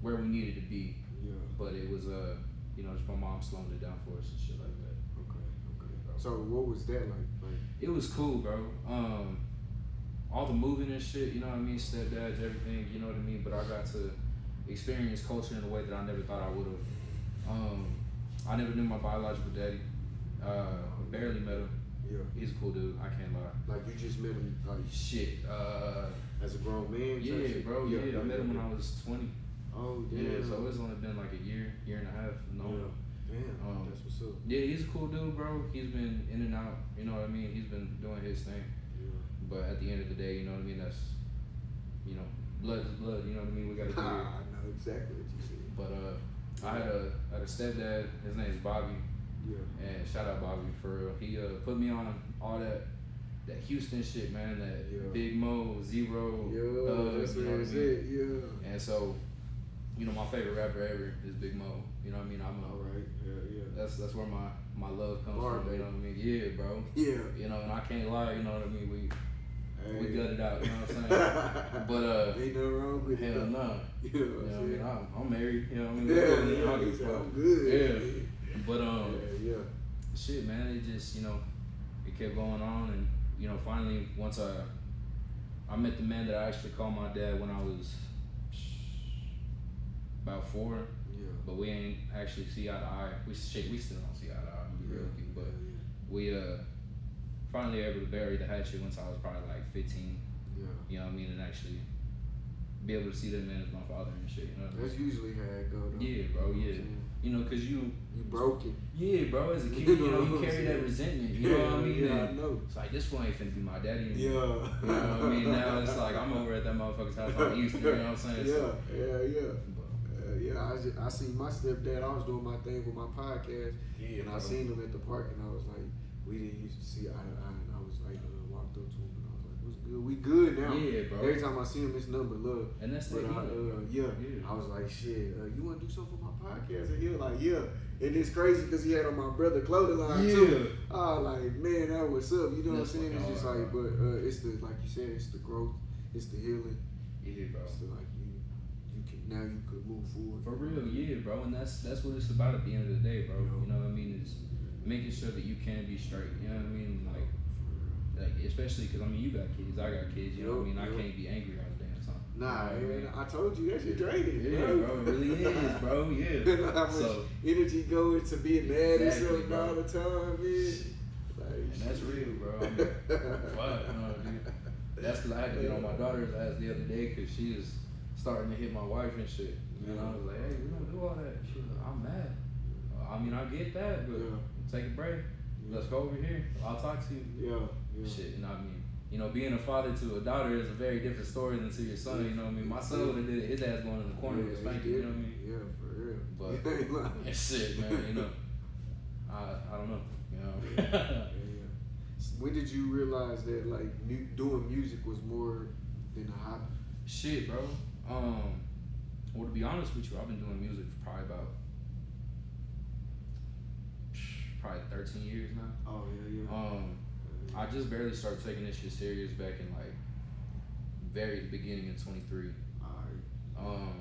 where we needed to be. Yeah. But it was just my mom slowing it down for us and shit like that. Okay. So what was that like? It was cool, bro. All the moving and shit, you know what I mean, stepdads, everything, you know what I mean. But I got to experience culture in a way that I never thought I would have. I never knew my biological daddy. Barely met him. Yeah. He's a cool dude. I can't lie. Like you just met him like shit. As a grown man. Yeah, bro. Yeah, I met him when I was 20. Oh damn. Yeah, so it's only been like a year and a half. No. Yeah. Damn. That's what's up. Yeah, he's a cool dude, bro. He's been in and out. You know what I mean. He's been doing his thing. Yeah. But at the end of the day, you know what I mean. That's blood is blood. You know what I mean. We gotta do it. I know exactly what you said. But I had a stepdad. His name is Bobby. Yeah. And shout out Bobby for real. He put me on all that Houston shit, man. That Big Mo, Zero. Yeah, that's what it is. Yeah. And so, my favorite rapper ever is Big Mo. You know what I mean? All right. Yeah. That's where my love comes from. Baby. You know what I mean? Yeah, bro. Yeah. And I can't lie. You know what I mean? We gut it out. You know what I'm saying? But ain't nothing wrong with it. Hell no. You know what I'm saying? I'm married. You know what I mean? Yeah. I'm good. Yeah. But yeah. shit, man. It just it kept going on, and finally once I met the man that I actually called my dad when I was about 4. Yeah. But we ain't actually see eye to eye. We still don't see eye to eye. To be real with you, but we finally able to bury the hatchet once I was probably like 15. Yeah. You know what I mean? And actually be able to see that man as my father and shit. You know what I mean? That's usually how it goes. Yeah, bro. Yeah. Cause you broken. Yeah, bro. As a kid, you carry that resentment. You know what I mean? Yeah, I know. It's like this fool ain't finna be my daddy anymore. Yeah. You know what I mean? Now it's like I'm over at that motherfucker's house on Eastern. You know what I'm saying? I seen my stepdad. I was doing my thing with my podcast, and I seen him at the park, and I was like, we didn't used to see eye to eye, and I was like, walked up to him, and I was like, what's good? We good now. Yeah, bro. Every time I see him, it's number love. And that's the I was like, shit, you want to do something for my podcast? And he was like, yeah. And it's crazy because he had on my brother clothing line too. I was like, man, that what's up. You know what I'm saying? It's just like, but it's the, like you said, it's the growth, it's the healing. Yeah, bro. It's the, like now you could move forward. For real, yeah, bro. And that's what it's about at the end of the day, bro. You know what I mean? Is making sure that you can be straight. You know what I mean? Like especially because you got kids, I got kids. You know what I mean? I can't be angry all the damn time. Nah, man, I told you that shit draining. Yeah, bro. It really is, bro. Yeah. How much energy go into being mad at something all the time, man. And that's real, bro. Fuck, dude. That's because I had to get on my daughter's ass the other day because she is starting to hit my wife and shit. And I was like, hey, we don't do all that. She was like, I'm mad. I get that, but take a break. Let's go over here. I'll talk to you. Yeah. Shit, being a father to a daughter is a very different story than to your son. You know what I mean? My son would have did it. His ass going in the corner with spanking. You know what I mean? Yeah, for real. But shit, man. I don't know. Yeah. When did you realize that like doing music was more than a hobby? Shit, bro. Well, to be honest with you, I've been doing music for probably 13 years now. Oh yeah. I just barely started taking this shit serious back in like very beginning in 23. Alright.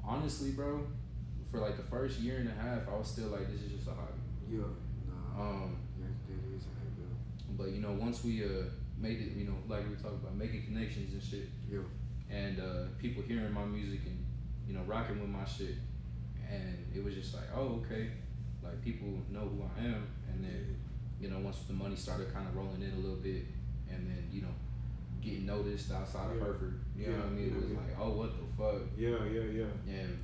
Honestly, bro, for like the first year and a half, I was still like, this is just a hobby. Yeah. Nah. That is a hobby. But once we made it, like we were talking about, making connections and shit. Yeah. And people hearing my music and rocking with my shit, and it was just like, oh, okay, like people know who I am. And then once the money started kind of rolling in a little bit, and then getting noticed outside of Hereford, you know what I mean? It was like, oh, what the fuck? Yeah. And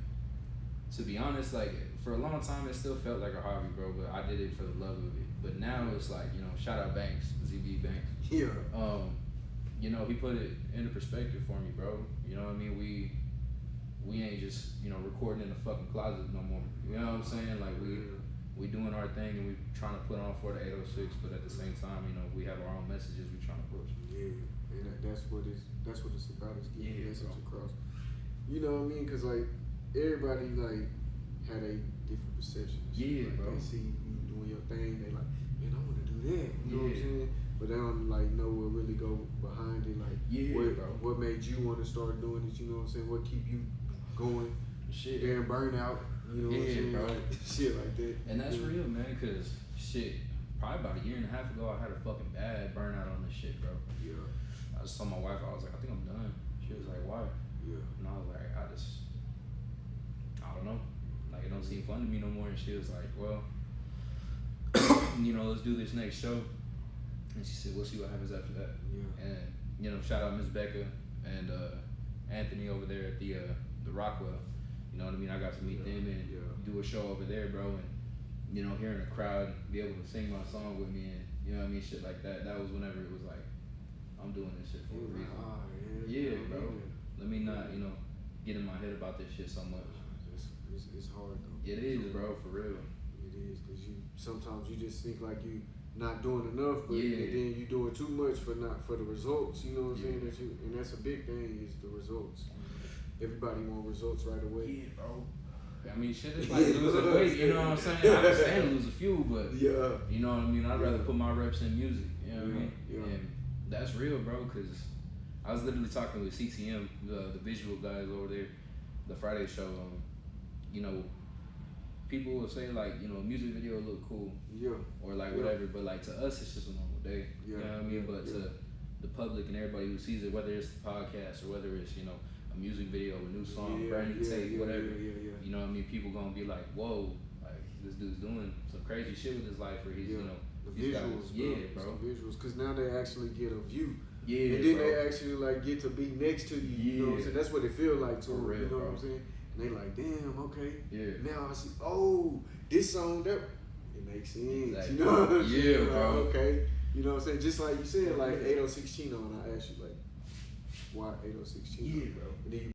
to be honest, like for a long time, it still felt like a hobby, bro. But I did it for the love of it. But now it's like, shout out Banks, ZB Banks. Yeah. He put it into perspective for me, bro. You know what I mean? We ain't just, recording in the fucking closet no more. You know what I'm saying? Like we doing our thing and we trying to put on for the 806, but at the same time, we have our own messages we trying to push. Yeah, and that's what it's about, is getting the message across. You know what I mean? Because like everybody like had a different perception. Yeah, like, bro. They see you doing your thing, they like, man, I want to do that. You know what I'm saying? but they don't like know what really go behind it. Like, what made you want to start doing it? You know what I'm saying? What keep you going? Shit. Damn burnout. You know what I'm saying? Bro. Like, shit like that. And that's real, man. Cause shit, probably about a year and a half ago, I had a fucking bad burnout on this shit, bro. Yeah. I just told my wife, I was like, I think I'm done. She was like, why? Yeah. And I was like, I don't know. Like, it don't seem fun to me no more. And she was like, well, you know, let's do this next show. And she said, we'll see what happens after that. Yeah. And, you know, shout out Miss Becca and Anthony over there at the Rockwell. You know what I mean? I got to meet them and do a show over there, bro. And, you know, hearing a crowd be able to sing my song with me and, you know what I mean, shit like that. That was whenever it was like, I'm doing this shit for a reason. Yeah, bro. Let me not, you know, get in my head about this shit so much. It's hard though. It is, bro, for real. It is, because sometimes you just think like you not doing enough, but and then you doing too much for the results. You know what I'm saying? And that's a big thing is the results. Everybody want results right away. Yeah, bro. I mean, shit is like losing weight. You know what I'm saying? I understand lose a few, but you know what I mean. I'd rather put my reps in music. You know what I mean? Yeah. And that's real, bro. Cause I was literally talking with CTM, the visual guys over there, the Friday show. You know, people will say like, you know, a music video look cool, or like whatever, but like to us it's just a normal day. You know what I mean? But to the public and everybody who sees it, whether it's the podcast or whether it's, you know, a music video, a new song, brand new tape, whatever. You know what I mean? People gonna be like, whoa, like this dude's doing some crazy shit with his life, or he's you know, the visuals, bro. The visuals, because now they actually get a view. Yeah, and then they actually like get to be next to you. You know what I'm saying? That's what it feel like to them. Real, you know bro. what I'm saying? And they like, damn, okay. Yeah. Now I see. Oh, this song that it makes sense. Exactly. You know what I'm saying? Yeah, bro. Okay. You know what I'm saying? Just like you said, like 806 Chino, and I asked you like, why 806 Chino? Yeah, bro. And then you